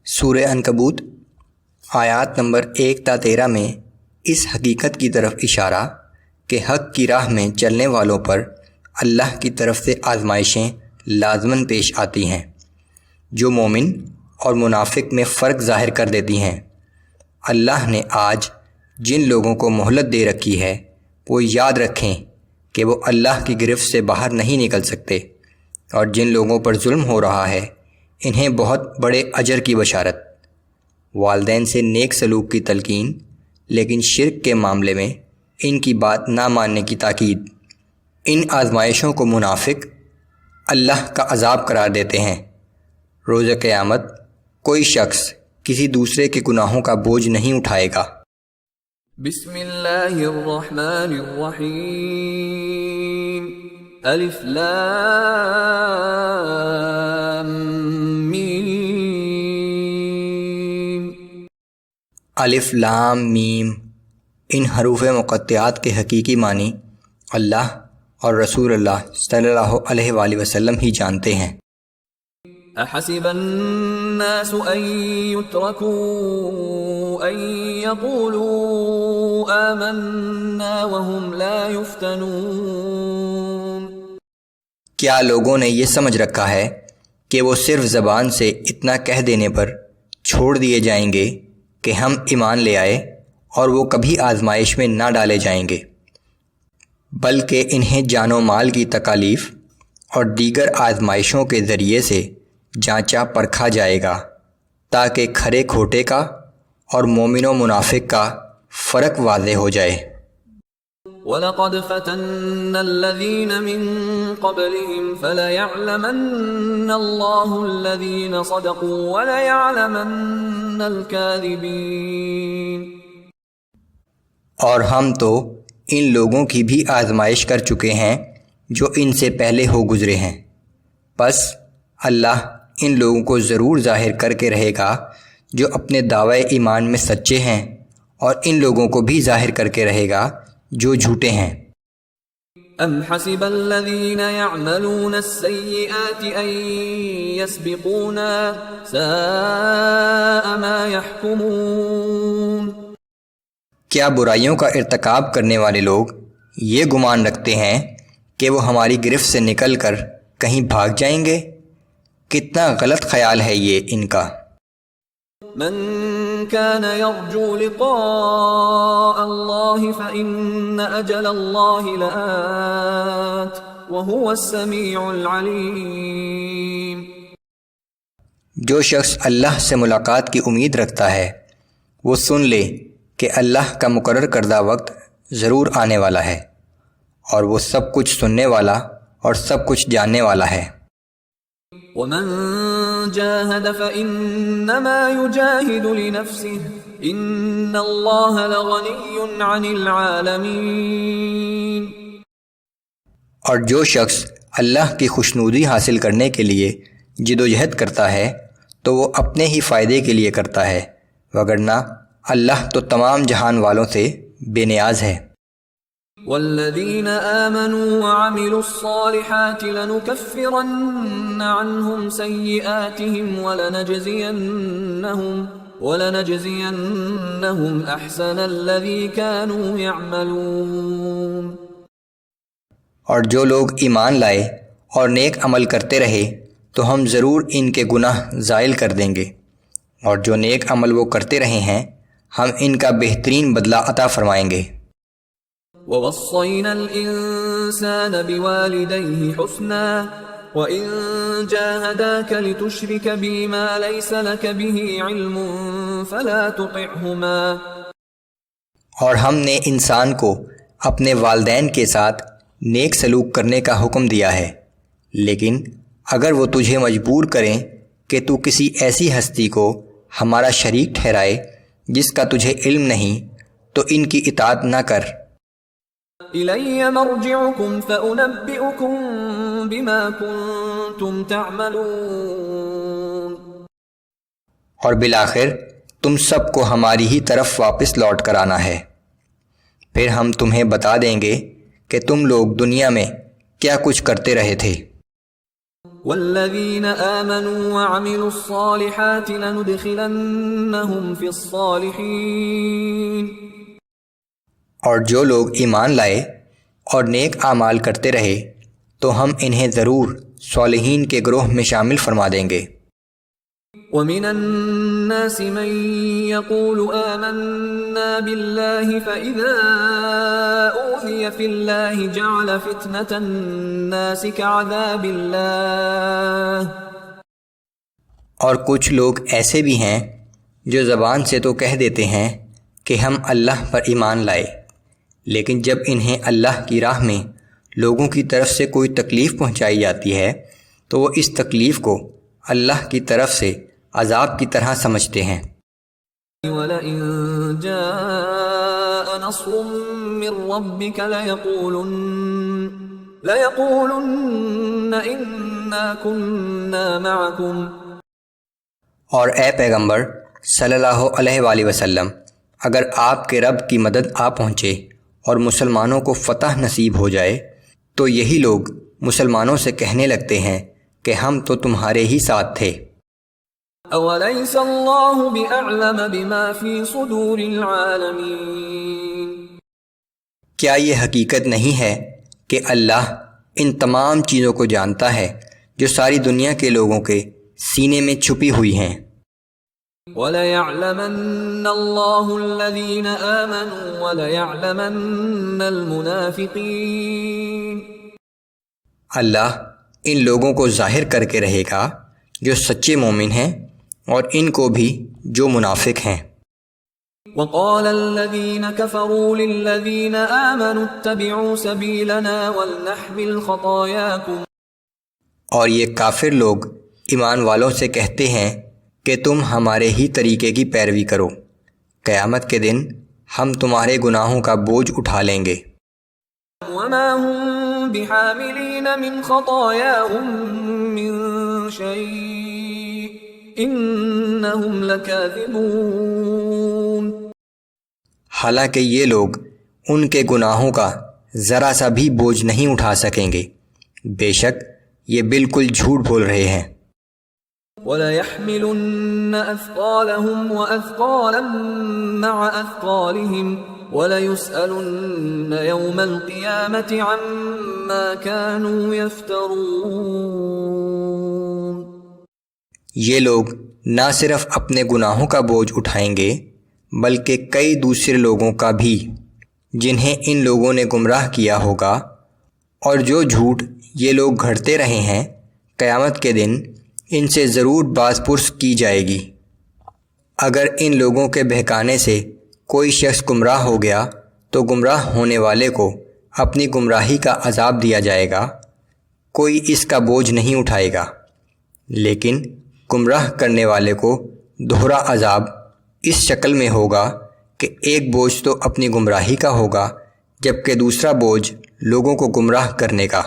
سورہ عنکبوت آیات نمبر 1 تا 13 میں اس حقیقت کی طرف اشارہ کہ حق کی راہ میں چلنے والوں پر اللہ کی طرف سے آزمائشیں لازماً پیش آتی ہیں جو مومن اور منافق میں فرق ظاہر کر دیتی ہیں۔ اللہ نے آج جن لوگوں کو مہلت دے رکھی ہے وہ یاد رکھیں کہ وہ اللہ کی گرفت سے باہر نہیں نکل سکتے، اور جن لوگوں پر ظلم ہو رہا ہے انہیں بہت بڑے اجر کی بشارت۔ والدین سے نیک سلوک کی تلقین، لیکن شرک کے معاملے میں ان کی بات نہ ماننے کی تاکید۔ ان آزمائشوں کو منافق اللہ کا عذاب قرار دیتے ہیں۔ روز قیامت کوئی شخص کسی دوسرے کے گناہوں کا بوجھ نہیں اٹھائے گا۔ بسم اللہ الرحمن الرحیم۔ الف لام میم۔ الف لام میم، ان حروف مقطعات کے حقیقی معنی اللہ اور رسول اللہ صلی اللہ علیہ وآلہ وسلم ہی جانتے ہیں۔ احسب الناس ان يتركوا ان يقولوا آمنا وهم لا يفتنون۔ کیا لوگوں نے یہ سمجھ رکھا ہے کہ وہ صرف زبان سے اتنا کہہ دینے پر چھوڑ دیے جائیں گے کہ ہم ایمان لے آئے اور وہ کبھی آزمائش میں نہ ڈالے جائیں گے، بلکہ انہیں جان و مال کی تکالیف اور دیگر آزمائشوں کے ذریعے سے جانچا پرکھا جائے گا تاکہ کھرے کھوٹے کا اور مومن و منافق کا فرق واضح ہو جائے۔ وَلَقَدْ فَتَنَّا الَّذِينَ مِن قَبْلِهِمْ فَلَيَعْلَمَنَّ اللَّهُ الَّذِينَ صَدَقُوا وَلَيَعْلَمَنَّ الْكَاذِبِينَ۔ اور ہم تو ان لوگوں کی بھی آزمائش کر چکے ہیں جو ان سے پہلے ہو گزرے ہیں، پس اللہ ان لوگوں کو ضرور ظاہر کر کے رہے گا جو اپنے دعوی ایمان میں سچے ہیں، اور ان لوگوں کو بھی ظاہر کر کے رہے گا جو جھوٹے ہیں۔ ام حسب الذین یعملون السیئات ان یسبقونا ساء ما یحکمون۔ کیا برائیوں کا ارتکاب کرنے والے لوگ یہ گمان رکھتے ہیں کہ وہ ہماری گرفت سے نکل کر کہیں بھاگ جائیں گے؟ کتنا غلط خیال ہے یہ ان کا۔ من كان يرجو لقاء الله فإن أجل الله لآت وهو السميع العليم۔ جو شخص اللہ سے ملاقات کی امید رکھتا ہے وہ سن لے کہ اللہ کا مقرر کردہ وقت ضرور آنے والا ہے، اور وہ سب کچھ سننے والا اور سب کچھ جاننے والا ہے۔ ومن جاهد فإنما يجاهد لنفسه إن الله لغني عن العالمين۔ اور جو شخص اللہ کی خوشنودی حاصل کرنے کے لیے جدوجہد کرتا ہے تو وہ اپنے ہی فائدے کے لیے کرتا ہے، وگرنہ اللہ تو تمام جہان والوں سے بے نیاز ہے۔ والذین آمنوا وعملوا الصالحات لنکفرن عنهم سیئاتهم ولنجزینهم احسن الذی كانوا یعملون۔ اور جو لوگ ایمان لائے اور نیک عمل کرتے رہے تو ہم ضرور ان کے گناہ زائل کر دیں گے، اور جو نیک عمل وہ کرتے رہے ہیں ہم ان کا بہترین بدلہ عطا فرمائیں گے۔ وَوَصَّيْنَا الْإِنسَانَ بِوَالِدَيْهِ حُسْنًا وَإِن جَاهَدَاكَ لِتُشْرِكَ بِي مَا لَيْسَ لَكَ بِهِ عِلْمٌ فَلَا تُطِعْهُمَا۔ اور ہم نے انسان کو اپنے والدین کے ساتھ نیک سلوک کرنے کا حکم دیا ہے، لیکن اگر وہ تجھے مجبور کریں کہ تو کسی ایسی ہستی کو ہمارا شریک ٹھہرائے جس کا تجھے علم نہیں تو ان کی اطاعت نہ کر۔ إِلَيَّ مَرْجِعُكُمْ فَأُنَبِّئُكُمْ بِمَا كُنْتُمْ تَعْمَلُونَ۔ اور بالآخر تم سب کو ہماری ہی طرف واپس لوٹ کر آنا ہے، پھر ہم تمہیں بتا دیں گے کہ تم لوگ دنیا میں کیا کچھ کرتے رہے تھے۔ والذین آمنوا وعملوا الصالحات لندخلنہم فی الصالحین، اور جو لوگ ایمان لائے اور نیک اعمال کرتے رہے تو ہم انہیں ضرور صالحین کے گروہ میں شامل فرما دیں گے۔ وَمِنَ النَّاسِ مَن يَقُولُ آمَنَّا بِاللَّهِ فَإِذَا أُوذِيَ فِي اللَّهِ جَعَلَ فِتْنَةَ النَّاسِ كَعَذَابِ اللَّهِ، اور کچھ لوگ ایسے بھی ہیں جو زبان سے تو کہہ دیتے ہیں کہ ہم اللہ پر ایمان لائے، لیکن جب انہیں اللہ کی راہ میں لوگوں کی طرف سے کوئی تکلیف پہنچائی جاتی ہے تو وہ اس تکلیف کو اللہ کی طرف سے عذاب کی طرح سمجھتے ہیں۔ وَلَئِن جَاءَ نَصْرٌ مِّن رَّبِّكَ لَيَقُولُنَّ إِنَّا كُنَّا مَعَكُمْ، اور اے پیغمبر صلی اللہ علیہ وآلہ وسلم، اگر آپ کے رب کی مدد آ پہنچے اور مسلمانوں کو فتح نصیب ہو جائے تو یہی لوگ مسلمانوں سے کہنے لگتے ہیں کہ ہم تو تمہارے ہی ساتھ تھے۔ أَوَلَيْسَ اللَّهُ بِأَعْلَمَ بِمَا فِي صُدُورِ الْعَالَمِينَ، کیا یہ حقیقت نہیں ہے کہ اللہ ان تمام چیزوں کو جانتا ہے جو ساری دنیا کے لوگوں کے سینے میں چھپی ہوئی ہیں۔ وَلَيَعْلَمَنَّ اللَّهُ الَّذِينَ آمَنُوا وَلَيَعْلَمَنَّ الْمُنَافِقِينَ، اللہ ان لوگوں کو ظاہر کر کے رہے گا جو سچے مومن ہیں اور ان کو بھی جو منافق ہیں۔ وَقَالَ الَّذِينَ كَفَرُوا لِلَّذِينَ آمَنُوا اتَّبِعُوا سَبِيلَنَا وَلْنَحْمِلْ خَطَايَاكُمْ، اور یہ کافر لوگ ایمان والوں سے کہتے ہیں کہ تم ہمارے ہی طریقے کی پیروی کرو، قیامت کے دن ہم تمہارے گناہوں کا بوجھ اٹھا لیں گے۔ وَمَا هُم بِحَامِلِينَ مِنْ خَطَايَاهُمْ مِنْ شَيْءٍ إِنَّهُمْ لَكَاذِبُونَ، حالانکہ یہ لوگ ان کے گناہوں کا ذرا سا بھی بوجھ نہیں اٹھا سکیں گے، بے شک یہ بالکل جھوٹ بول رہے ہیں۔ وَلَيَحْمِلُنَّ أَثْقَالَهُمْ وَأَثْقَالًا مَّعَ أَثْقَالِهِمْ وَلَيُسْأَلُنَّ يَوْمَ الْقِيَامَةِ عَمَّا كَانُوا يَفْتَرُونَ، یہ لوگ نہ صرف اپنے گناہوں کا بوجھ اٹھائیں گے بلکہ کئی دوسرے لوگوں کا بھی جنہیں ان لوگوں نے گمراہ کیا ہوگا، اور جو جھوٹ یہ لوگ گھڑتے رہے ہیں قیامت کے دن ان سے ضرور باز پرس کی جائے گی۔ اگر ان لوگوں کے بہکانے سے کوئی شخص گمراہ ہو گیا تو گمراہ ہونے والے کو اپنی گمراہی کا عذاب دیا جائے گا، کوئی اس کا بوجھ نہیں اٹھائے گا، لیکن گمراہ کرنے والے کو دوہرا عذاب اس شکل میں ہوگا کہ ایک بوجھ تو اپنی گمراہی کا ہوگا جبکہ دوسرا بوجھ لوگوں کو گمراہ کرنے کا۔